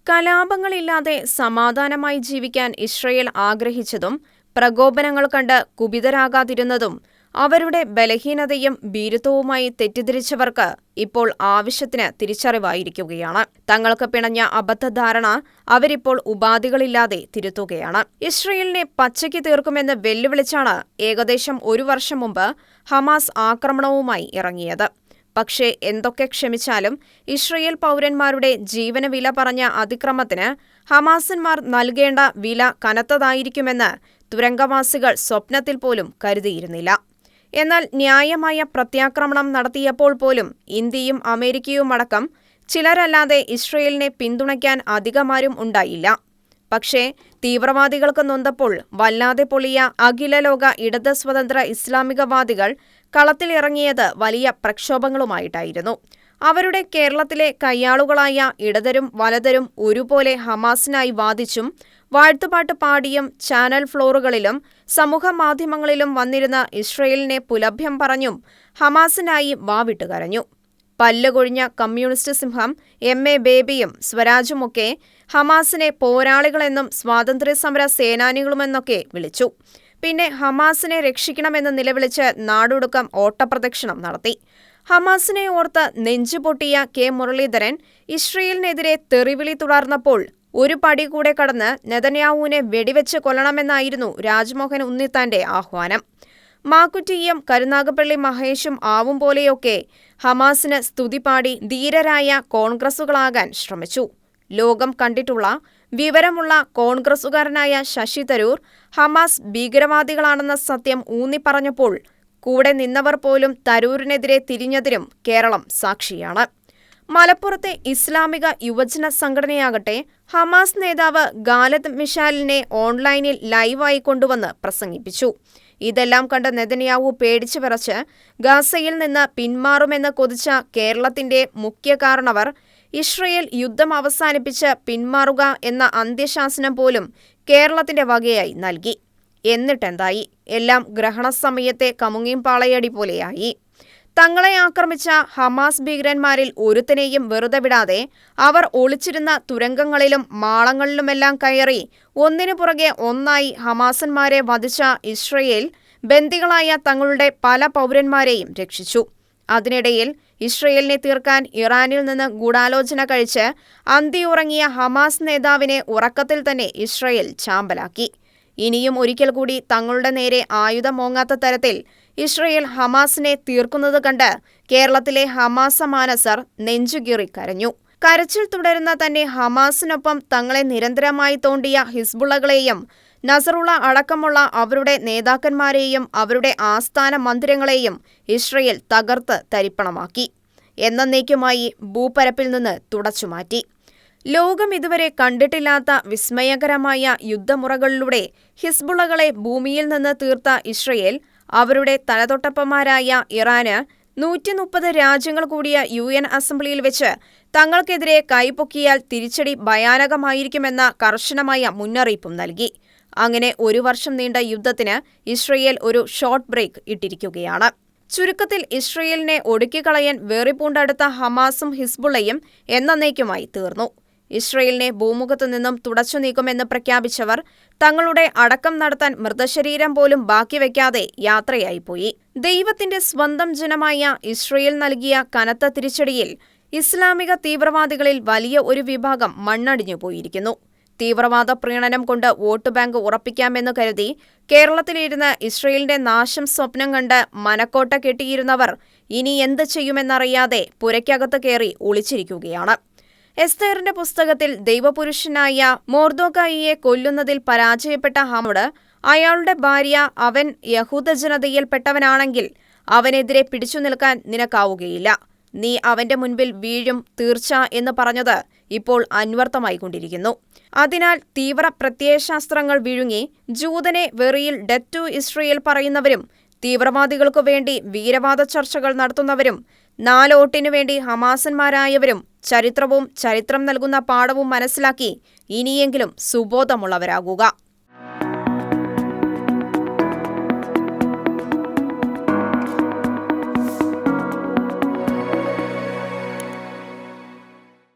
കലാപങ്ങളില്ലാതെ സമാധാനമായി ജീവിക്കാൻ ഇസ്രയേൽ ആഗ്രഹിച്ചതും പ്രകോപനങ്ങൾ കണ്ട് കുപിതരാകാതിരുന്നതും അവരുടെ ബലഹീനതയും ഭീരുത്വവുമായി തെറ്റിദ്ധരിച്ചവർക്ക് ഇപ്പോൾ ആവശ്യത്തിന് തിരിച്ചറിവായിരിക്കുകയാണ്. തങ്ങൾക്ക് പിണഞ്ഞ അബദ്ധധാരണ അവരിപ്പോൾ ഉപാധികളില്ലാതെ തിരുത്തുകയാണ്. ഇസ്രയേലിനെ പച്ചയ്ക്ക് തീർക്കുമെന്ന് വെല്ലുവിളിച്ചാണ് ഏകദേശം 1 വർഷം മുമ്പ് ഹമാസ് ആക്രമണവുമായി ഇറങ്ങിയത്. പക്ഷേ എന്തൊക്കെ ക്ഷമിച്ചാലും ഇസ്രയേൽ പൗരന്മാരുടെ ജീവന് വില പറഞ്ഞ അതിക്രമത്തിന് ഹമാസന്മാർ നൽകേണ്ട വില കനത്തതായിരിക്കുമെന്ന് തുരങ്കവാസികൾ സ്വപ്നത്തിൽ പോലും കരുതിയിരുന്നില്ല. എന്നാൽ ന്യായമായ പ്രത്യാക്രമണം നടത്തിയപ്പോൾ പോലും ഇന്ത്യയും അമേരിക്കയുമടക്കം ചിലരല്ലാതെ ഇസ്രയേലിനെ പിന്തുണയ്ക്കാൻ അധികമാരും ഉണ്ടായില്ല. പക്ഷേ തീവ്രവാദികൾക്ക് നൊന്തപ്പോൾ വല്ലാതെ പൊളിയ അഖിലലോക ഇടത് സ്വതന്ത്ര ഇസ്ലാമികവാദികൾ കളത്തിലിറങ്ങിയത് വലിയ പ്രക്ഷോഭങ്ങളുമായിട്ടായിരുന്നു. അവരുടെ കേരളത്തിലെ കയ്യാളുകളായ ഇടതരും വലതരും ഒരുപോലെ ഹമാസിനായി വാദിച്ചും വാഴ്ത്തുപാട്ട് പാടിയും ചാനൽ ഫ്ലോറുകളിലും സമൂഹമാധ്യമങ്ങളിലും വന്നിരുന്ന ഇസ്രയേലിനെ പുലഭ്യം പറഞ്ഞും ഹമാസിനായി വാവിട്ടുകരഞ്ഞു. പല്ലുകൊഴിഞ്ഞ കമ്മ്യൂണിസ്റ്റ് സിംഹം എം.എ. ബേബിയും സ്വരാജുമൊക്കെ ഹമാസിനെ പോരാളികളെന്നും സ്വാതന്ത്ര്യസമര സേനാനികളുമെന്നൊക്കെ വിളിച്ചു. പിന്നെ ഹമാസിനെ രക്ഷിക്കണമെന്ന് നിലവിളിച്ച് നാടൊടുക്കം ഓട്ടപ്രദക്ഷിണം നടത്തി. ഹമാസിനെ ഓർത്ത് നെഞ്ചുപൊട്ടിയ കെ. മുരളീധരൻ ഇസ്രയേലിനെതിരെ തെറിവിളി തുടർന്നപ്പോൾ ഒരു പടി കൂടെ കടന്ന് നെതന്യാഹുവിനെ വെടിവെച്ച് കൊല്ലണമെന്നായിരുന്നു രാജ്മോഹൻ ഉണ്ണിത്താന്റെ ആഹ്വാനം. മാക്കുറ്റിയും കരുനാഗപ്പള്ളി മഹേഷും ആവും പോലെയൊക്കെ ഹമാസിന് സ്തുതിപാടി ധീരരായ കോൺഗ്രസുകളാകാൻ ശ്രമിച്ചു. ലോകം കണ്ടിട്ടുള്ള വിവരമുള്ള കോൺഗ്രസുകാരനായ ശശി തരൂർ ഹമാസ് ഭീകരവാദികളാണെന്ന സത്യം ഊന്നിപ്പറഞ്ഞപ്പോൾ കൂടെ നിന്നവർ പോലും തരൂരിനെതിരെ തിരിഞ്ഞതിനും കേരളം സാക്ഷിയാണ്. മലപ്പുറത്തെ ഇസ്ലാമിക യുവജന സംഘടനയാകട്ടെ ഹമാസ് നേതാവ് ഖാലിദ് മിഷാലിനെ ഓൺലൈനിൽ ലൈവായി കൊണ്ടുവന്ന് പ്രസംഗിപ്പിച്ചു. ഇതെല്ലാം കണ്ട് നെതന്യാഹു പേടിച്ചു വിറച്ച് ഗാസയിൽ നിന്ന് പിന്മാറുമെന്ന് കൊതിച്ച കേരളത്തിന്റെ മുഖ്യ കാരണവർ ഇസ്രയേൽ യുദ്ധം അവസാനിപ്പിച്ച് പിന്മാറുക എന്ന അന്ത്യശാസനം പോലും കേരളത്തിന്റെ വകയായി നൽകി. എന്നിട്ടെന്തായി? എല്ലാം ഗ്രഹണസമയത്തെ കമുങ്ങിൻ പാളയടി പോലെയായി. തങ്ങളെ ആക്രമിച്ച ഹമാസ് ഭീകരന്മാരിൽ ഒരുത്തനെയും വെറുതെ വിടാതെ അവർ ഒളിച്ചിരുന്ന തുരങ്കങ്ങളിലും മാളങ്ങളിലുമെല്ലാം കയറി ഒന്നിനു പുറകെ ഒന്നായി ഹമാസന്മാരെ വധിച്ച ഇസ്രയേൽ ബന്ദികളായ തങ്ങളുടെ പല പൗരന്മാരെയും രക്ഷിച്ചു. അതിനിടയിൽ ഇസ്രയേലിനെ തീർക്കാൻ ഇറാനിൽ നിന്ന് ഗൂഢാലോചന കഴിച്ച് അന്തിയുറങ്ങിയ ഹമാസ് നേതാവിനെ ഉറക്കത്തിൽ തന്നെ ഇസ്രയേൽ ചാമ്പലാക്കി. ഇനിയും ഒരിക്കൽ കൂടി തങ്ങളുടെ നേരെ ആയുധമോങ്ങാത്ത തരത്തിൽ ഇസ്രയേൽ ഹമാസിനെ തീർക്കുന്നത് കണ്ട് കേരളത്തിലെ ഹമാസ മാനസർ നെഞ്ചുകീറി കരഞ്ഞു. കരച്ചിൽ തുടരുന്ന തന്നെ ഹമാസിനൊപ്പം തങ്ങളെ നിരന്തരമായി തോണ്ടിയ ഹിസ്ബുള്ളകളെയും നസറുള്ള അടക്കമുള്ള അവരുടെ നേതാക്കന്മാരെയും അവരുടെ ആസ്ഥാന മന്ദിരങ്ങളെയും ഇസ്രയേൽ തകർത്ത് തരിപ്പണമാക്കി. എന്നേക്കുമായി ഭൂപരപ്പിൽ നിന്ന് തുടച്ചുമാറ്റി. ലോകം ഇതുവരെ കണ്ടിട്ടില്ലാത്ത വിസ്മയകരമായ യുദ്ധമുറകളിലൂടെ ഹിസ്ബുള്ളകളെ ഭൂമിയിൽ നിന്ന് തീർത്ത ഇസ്രയേൽ അവരുടെ തലതൊട്ടപ്പന്മാരായ ഇറാന് 130 രാജ്യങ്ങൾ കൂടിയ UN അസംബ്ലിയിൽ വെച്ച് തങ്ങൾക്കെതിരെ കൈപൊക്കിയാൽ തിരിച്ചടി ഭയാനകമായിരിക്കുമെന്ന കർശനമായ മുന്നറിയിപ്പും നൽകി. അങ്ങനെ 1 വർഷം നീണ്ട യുദ്ധത്തിന് ഇസ്രയേൽ ഒരു ഷോർട്ട് ബ്രേക്ക് ഇട്ടിരിക്കുകയാണ്. ചുരുക്കത്തിൽ ഇസ്രയേലിനെ ഒടുക്കിക്കളയാൻ വെറിപൂണ്ടടുത്ത ഹമാസും ഹിസ്ബുള്ളയും എന്നേക്കുമായി തീർന്നു. ഇസ്രയേലിനെ ഭൂമുഖത്തു നിന്നും തുടച്ചു നീക്കുമെന്ന് പ്രഖ്യാപിച്ചവർ തങ്ങളുടെ അടക്കം നടത്താൻ മൃതശരീരം പോലും ബാക്കി വയ്ക്കാതെ യാത്രയായിപ്പോയി. ദൈവത്തിന്റെ സ്വന്തം ജനമായ ഇസ്രയേൽ നൽകിയ കനത്ത തിരിച്ചടിയിൽ ഇസ്ലാമിക തീവ്രവാദികളിൽ വലിയ ഒരു വിഭാഗം മണ്ണടിഞ്ഞു പോയിരിക്കുന്നു. തീവ്രവാദ പ്രീണനം കൊണ്ട് വോട്ട് ബാങ്ക് ഉറപ്പിക്കാമെന്ന് കരുതി കേരളത്തിലിരുന്ന് ഇസ്രയേലിന്റെ നാശം സ്വപ്നം കണ്ട് മനക്കോട്ട കെട്ടിയിരുന്നവർ ഇനി എന്ത് ചെയ്യുമെന്നറിയാതെ പുരയ്ക്കകത്ത് കയറി ഒളിച്ചിരിക്കുകയാണ്. എസ്തേറിന്റെ പുസ്തകത്തിൽ ദൈവപുരുഷനായ മൊർദെഖായിയെ കൊല്ലുന്നതിൽ പരാജയപ്പെട്ട ഹാമോട് അയാളുടെ ഭാര്യ അവൻ യഹൂദ ജനതയിൽപ്പെട്ടവനാണെങ്കിൽ അവനെതിരെ പിടിച്ചു നിൽക്കാൻ നിനക്കാവുകയില്ല, നീ അവന്റെ മുൻപിൽ വീഴും തീർച്ച എന്ന് പറഞ്ഞത് ഇപ്പോൾ അന്വർത്ഥമായിക്കൊണ്ടിരിക്കുന്നു. അതിനാൽ തീവ്ര പ്രത്യയശാസ്ത്രങ്ങൾ വിഴുങ്ങി ജൂതനെ വെറിയിൽ ഡെത്ത് ടു ഇസ്രയേൽ പറയുന്നവരും തീവ്രവാദികൾക്കു വേണ്ടി വീരവാദ ചർച്ചകൾ നടത്തുന്നവരും 4 വോട്ടിനു വേണ്ടി ഹമാസന്മാരായവരും ചരിത്രം നൽകുന്ന പാഠവും മനസ്സിലാക്കി ഇനിയെങ്കിലും സുബോധമുള്ളവരാകുക.